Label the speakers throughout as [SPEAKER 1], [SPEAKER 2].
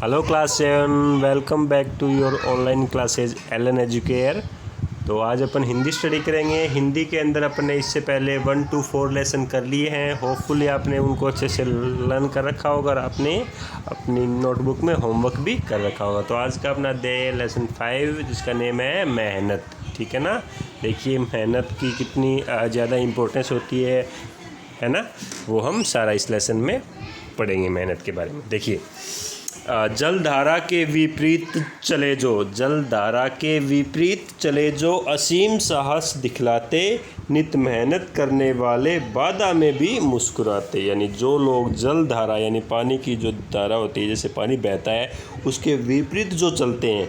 [SPEAKER 1] Hello class 7, welcome back to your online classes Allen Educare. तो आज अपन Hindi study करेंगे। हिंदी के अंदर अपन ने इससे पहले 1 to 4 लेसन कर लिए हैं। होपफुली आपने उनको अच्छे से लर्न कर रखा होगा और आपने अपनी नोटबुक में होमवर्क भी कर रखा होगा। तो आज का अपना दे लेसन 5 जिसका नेम है मेहनत। ठीक है ना। देखिए मेहनत की कितनी ज़्यादा इम्पोर्टेंस होती है ना। वो हम सारा इस लेसन में पढ़ेंगे मेहनत के बारे में। देखिए जलधारा के विपरीत चले जो, जलधारा के विपरीत चले जो, असीम साहस दिखलाते, नित मेहनत करने वाले बाधा में भी मुस्कुराते। यानी जो लोग जलधारा यानी पानी की जो धारा होती है, जैसे पानी बहता है उसके विपरीत जो चलते हैं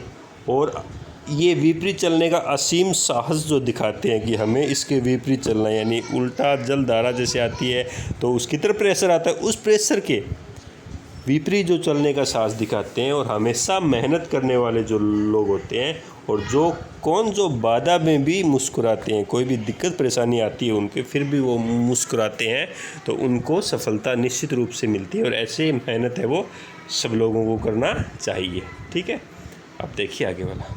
[SPEAKER 1] और ये विपरीत चलने का असीम साहस जो दिखाते हैं कि हमें इसके विपरीत चलना है, यानी उल्टा जलधारा जैसे आती है तो उसकी तरफ प्रेशर आता है, उस प्रेशर के विपरीत जो चलने का साहस दिखाते हैं और हमेशा मेहनत करने वाले जो लोग होते हैं और जो बाधा में भी मुस्कुराते हैं। कोई भी दिक्कत परेशानी आती है उनके फिर भी वो मुस्कुराते हैं तो उनको सफलता निश्चित रूप से मिलती है। और ऐसे मेहनत है वो सब लोगों को करना चाहिए। ठीक है, अब देखिए आगे वाला।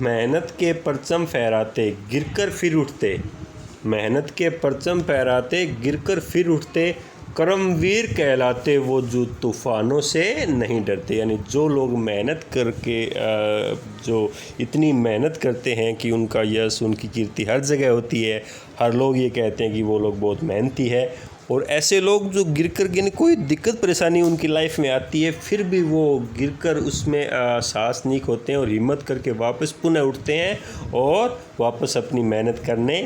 [SPEAKER 1] मेहनत के परचम फहराते गिरकर फिर उठते, मेहनत के परचम फहराते गिरकर फिर उठते, कर्मवीर कहलाते वो जो तूफ़ानों से नहीं डरते। यानी जो लोग मेहनत करके जो इतनी मेहनत करते हैं कि उनका यश उनकी कीर्ति हर जगह होती है, हर लोग ये कहते हैं कि वो लोग बहुत मेहनती है। और ऐसे लोग जो गिरकर कोई दिक्कत परेशानी उनकी लाइफ में आती है फिर भी वो गिरकर उसमें साहस नहीं खोते हैं और हिम्मत करके वापस पुनः उठते हैं और वापस अपनी मेहनत करने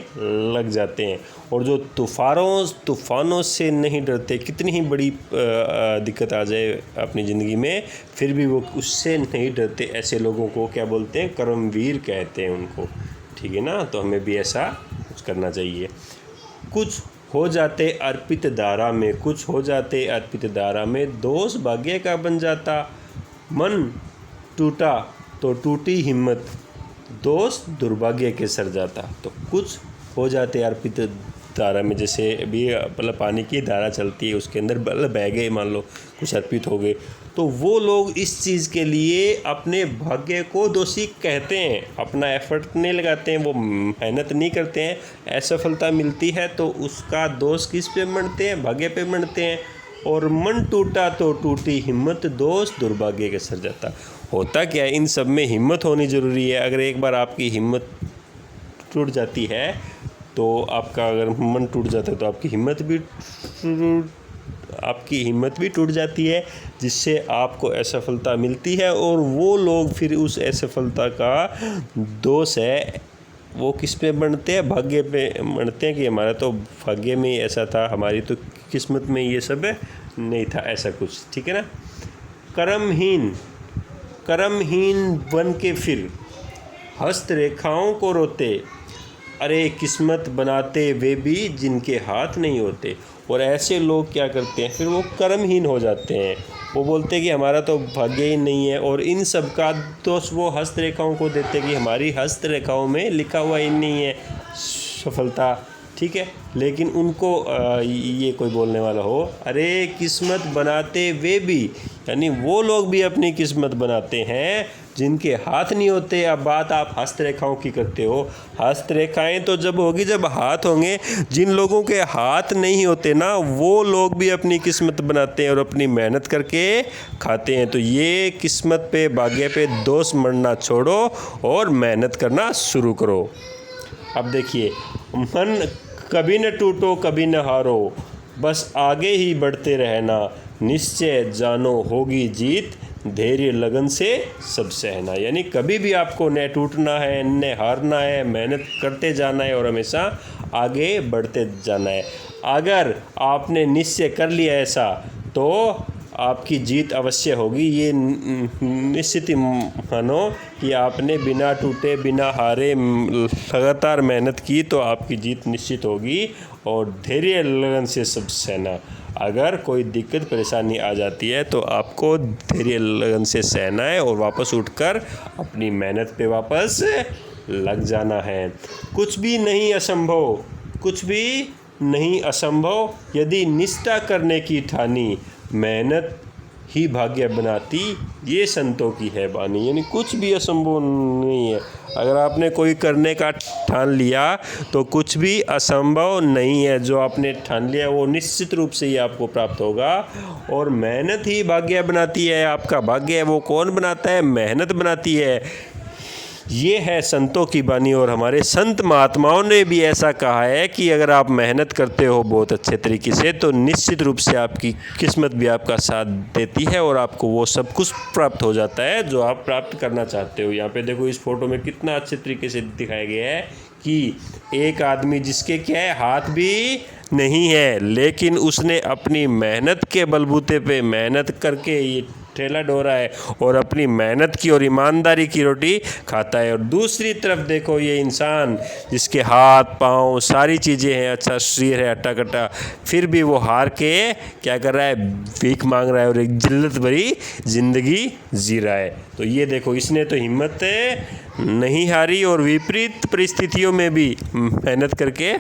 [SPEAKER 1] लग जाते हैं। और जो तूफ़ानों से नहीं डरते, कितनी ही बड़ी दिक्कत आ जाए अपनी ज़िंदगी में फिर भी वो उससे नहीं डरते, ऐसे लोगों को क्या बोलते हैं? कर्मवीर कहते हैं उनको। ठीक है ना। तो हमें भी ऐसा कुछ करना चाहिए। कुछ हो जाते अर्पित धारा में, कुछ हो जाते अर्पित धारा में, दोष भाग्य का बन जाता, मन टूटा तो टूटी हिम्मत, दोष दुर्भाग्य के सर जाता। तो कुछ हो जाते अर्पित धारा में, जैसे अभी मतलब पानी की धारा चलती है उसके अंदर बह गए, मान लो कुछ अर्पित हो गए, तो वो लोग इस चीज़ के लिए अपने भाग्य को दोषी कहते हैं, अपना एफर्ट नहीं लगाते हैं, वो मेहनत नहीं करते हैं, असफलता मिलती है तो उसका दोष किस पे मढ़ते हैं? भाग्य पे मढ़ते हैं। और मन टूटा तो टूटी हिम्मत, दोष दुर्भाग्य के सर जाता। होता क्या है, इन सब में हिम्मत होनी ज़रूरी है। अगर एक बार आपकी हिम्मत टूट जाती है तो आपका अगर मन टूट जाता है तो आपकी हिम्मत भी टूट जाती है, जिससे आपको असफलता मिलती है। और वो लोग फिर उस असफलता का दोष है वो किस पे बनते हैं? भाग्य पे बनते हैं कि हमारा तो भाग्य में ही ऐसा था, हमारी तो किस्मत में ये सब नहीं था, ऐसा कुछ। ठीक है ना। कर्महीन बन के फिर हस्तरेखाओं को रोते, अरे किस्मत बनाते वे भी जिनके हाथ नहीं होते। और ऐसे लोग क्या करते हैं, फिर वो कर्महीन हो जाते हैं, वो बोलते हैं कि हमारा तो भाग्य ही नहीं है। और इन सब का दोष वो हस्तरेखाओं को देते हैं कि हमारी हस्तरेखाओं में लिखा हुआ ही नहीं है सफलता। ठीक है। लेकिन उनको ये कोई बोलने वाला हो, अरे किस्मत बनाते वे भी, यानी वो लोग भी अपनी किस्मत बनाते हैं जिनके हाथ नहीं होते। अब बात आप हस्तरेखाओं की करते हो, हस्तरेखाएं तो जब होगी जब हाथ होंगे। जिन लोगों के हाथ नहीं होते ना वो लोग भी अपनी किस्मत बनाते हैं और अपनी मेहनत करके खाते हैं। तो ये किस्मत पे भाग्य पे दोष मढ़ना छोड़ो और मेहनत करना शुरू करो। अब देखिए, मन कभी न टूटो कभी न हारो, बस आगे ही बढ़ते रहना, निश्चय जानो होगी जीत, धैर्य लगन से सब सहना। यानी कभी भी आपको न टूटना है न हारना है, मेहनत करते जाना है और हमेशा आगे बढ़ते जाना है। अगर आपने निश्चय कर लिया ऐसा तो आपकी जीत अवश्य होगी। ये निश्चित मानो कि आपने बिना टूटे बिना हारे लगातार मेहनत की तो आपकी जीत निश्चित होगी। और धैर्य लगन से सब सहना, अगर कोई दिक्कत परेशानी आ जाती है तो आपको धैर्य लगन से सहना है और वापस उठकर अपनी मेहनत पे वापस लग जाना है। कुछ भी नहीं असंभव, कुछ भी नहीं असंभव, यदि निष्ठा करने की ठानी, मेहनत ही भाग्य बनाती, ये संतों की है बानी। यानी कुछ भी असंभव नहीं है। अगर आपने कोई करने का ठान लिया तो कुछ भी असंभव नहीं है। जो आपने ठान लिया वो निश्चित रूप से ही आपको प्राप्त होगा। और मेहनत ही भाग्य बनाती है। आपका भाग्य है वो कौन बनाता है? मेहनत बनाती है। ये है संतों की बानी। और हमारे संत महात्माओं ने भी ऐसा कहा है कि अगर आप मेहनत करते हो बहुत अच्छे तरीके से तो निश्चित रूप से आपकी किस्मत भी आपका साथ देती है और आपको वो सब कुछ प्राप्त हो जाता है जो आप प्राप्त करना चाहते हो। यहाँ पे देखो इस फोटो में कितना अच्छे तरीके से दिखाया गया है कि एक आदमी जिसके क्या है, हाथ भी नहीं है, लेकिन उसने अपनी मेहनत के बलबूते पे मेहनत करके ये ठेला ढोरा है और अपनी मेहनत की और ईमानदारी की रोटी खाता है। और दूसरी तरफ देखो ये इंसान जिसके हाथ पाँव सारी चीज़ें हैं, अच्छा शरीर है हट्टा कट्टा, फिर भी वो हार के क्या कर रहा है? भीख मांग रहा है और एक जिल्लत भरी ज़िंदगी जी रहा है। तो ये देखो इसने तो हिम्मत नहीं हारी और विपरीत परिस्थितियों में भी मेहनत करके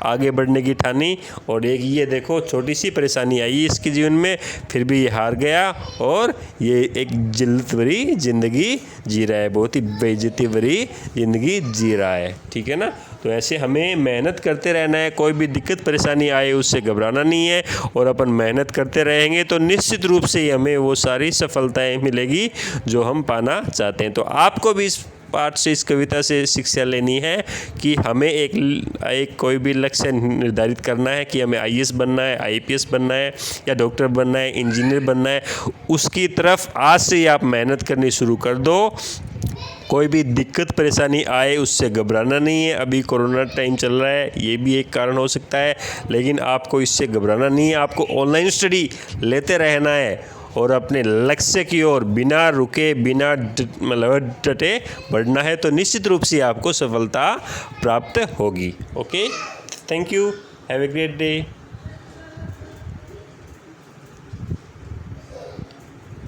[SPEAKER 1] आगे बढ़ने की ठानी। और एक ये देखो छोटी सी परेशानी आई इसके जीवन में, फिर भी ये हार गया और ये एक जिल्लत भरी ज़िंदगी जी रहा है, बहुत ही बेइज्जती भरी ज़िंदगी जी रहा है। ठीक है ना? तो ऐसे हमें मेहनत करते रहना है। कोई भी दिक्कत परेशानी आए उससे घबराना नहीं है और अपन मेहनत करते रहेंगे तो निश्चित रूप से ही हमें वो सारी सफलताएं मिलेगी जो हम पाना चाहते हैं। तो आपको भी इस पाठ से, इस कविता से शिक्षा लेनी है कि हमें एक कोई भी लक्ष्य निर्धारित करना है कि हमें आईएएस बनना है, आईपीएस बनना है या डॉक्टर बनना है, इंजीनियर बनना है। उसकी तरफ आज से ही आप मेहनत करनी शुरू कर दो। कोई भी दिक्कत परेशानी आए उससे घबराना नहीं है। अभी कोरोना टाइम चल रहा है, ये भी एक कारण हो सकता है, लेकिन आपको इससे घबराना नहीं है। आपको ऑनलाइन स्टडी लेते रहना है और अपने लक्ष्य की ओर बिना रुके बिना डटे बढ़ना है तो निश्चित रूप से आपको सफलता प्राप्त होगी। Okay, thank you, have a great day.